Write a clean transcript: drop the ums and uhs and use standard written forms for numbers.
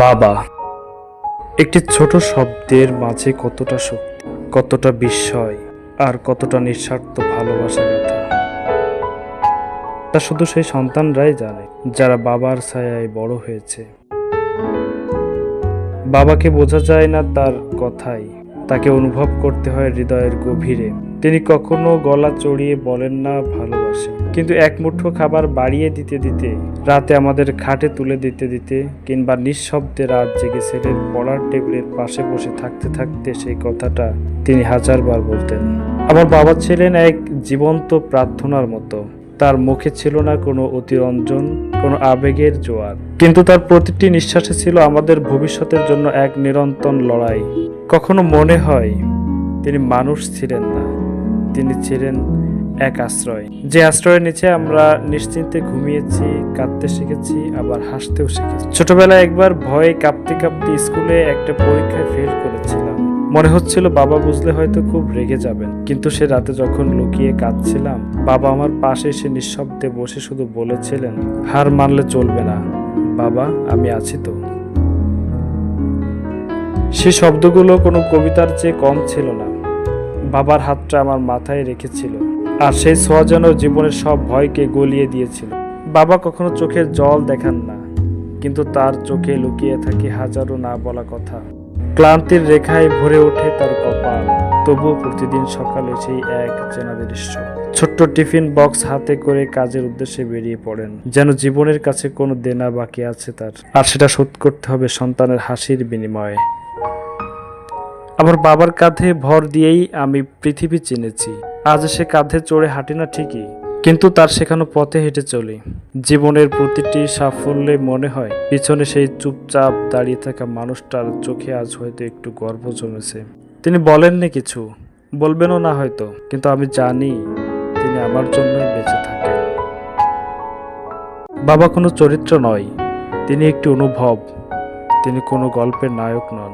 বাবা একটি ছোট শব্দের মাঝে কতটা শক্তি, কতটা বিস্ময় আর কতটা নিঃস্বার্থ ভালোবাসা গাথা, তা শুধু সেই সন্তানরাই জানে যারা বাবার ছায়ায় বড় হয়েছে। বাবাকে বোঝা যায় না তার কথাই, তাকে অনুভব করতে হয় হৃদয়ের গভীরে। তিনি কখনো গলা চড়িয়ে বলেন না ভালোবাসে, কিন্তু এক মুঠো খাবার বাড়িয়ে দিতে দিতে, রাতে আমাদের খাটে তুলে দিতে দিতে, কিংবা নিঃশব্দে রাত জেগে ছেলের পড়ার টেবিলের পাশে বসে থাকতে থাকতে সেই কথাটা তিনি হাজারবার বলতেন। আমার বাবা ছিলেন এক জীবন্ত প্রার্থনার মতো। তার মুখে ছিল না কোনো অতিরঞ্জন, কোনো আবেগের জোয়ার, কিন্তু তার প্রতিটি নিঃশ্বাসে ছিল আমাদের ভবিষ্যতের জন্য এক নিরন্তর লড়াই। কখনো মনে হয় তিনি মানুষ ছিলেন না, তিনি ছিলেন এক আশ্রয়, যে আশ্রয়ের নিচে আমরা নিশ্চিন্তে ঘুমিয়েছি, কাঁদতে শিখেছি, আবার হাসতেও শিখেছি। ছোটবেলায় একবার ভয়ে কাঁপতে কাঁপতে স্কুলে একটা পরীক্ষায় ফেল করেছিলাম। মনে হচ্ছিল বাবা বুঝলে হয়তো খুব রেগে যাবেন, কিন্তু সে রাতে যখন লুকিয়ে কাঁদছিলাম, বাবা আমার পাশে এসে নিঃশব্দে বসে শুধু বলেছিলেন, হার মানলে চলবে না বাবা, আমি আছি তো। সে শব্দগুলো কোনো কবিতার চেয়ে কম ছিল না। বাবার হাতটা আমার মাথায় রেখেছিল, আর সেই ছোঁয়া যেন জীবনের সব ভয়কে গলিয়ে দিয়েছিল। বাবা কখনো চোখের জল দেখান না, কিন্তু তার চোখে লুকিয়ে থাকে হাজারো না বলা কথা। ক্লান্তির রেখায় ভরে ওঠে তার কপাল, তবুও প্রতিদিন সকালে সেই এক চেনা দৃশ্য। ছোট্ট টিফিন বক্স হাতে করে কাজের উদ্দেশ্যে বেরিয়ে পড়েন, যেন জীবনের কাছে কোনো দেনা বাকি আছে তার, আর সেটা শোধ করতে হবে সন্তানের হাসির বিনিময়ে। আমার বাবার কাঁধে ভর দিয়েই আমি পৃথিবী চিনেছি। আজ সে কাঁধে চড়ে হাঁটি না ঠিকই, কিন্তু তার শেখানো পথে হেঁটে চলি। জীবনের প্রতিটি সাফল্যে মনে হয় পিছনে সেই চুপচাপ দাঁড়িয়ে থাকা মানুষটার চোখে আজ হয়তো একটু গর্ব জমেছে। তিনি বলেননি কিছু, বলবেনও না হয়তো, কিন্তু আমি জানি তিনি আমার জন্যই বেঁচে থাকেন। বাবা কোনো চরিত্র নয়, তিনি একটি অনুভব। তিনি কোনো গল্পের নায়ক নন।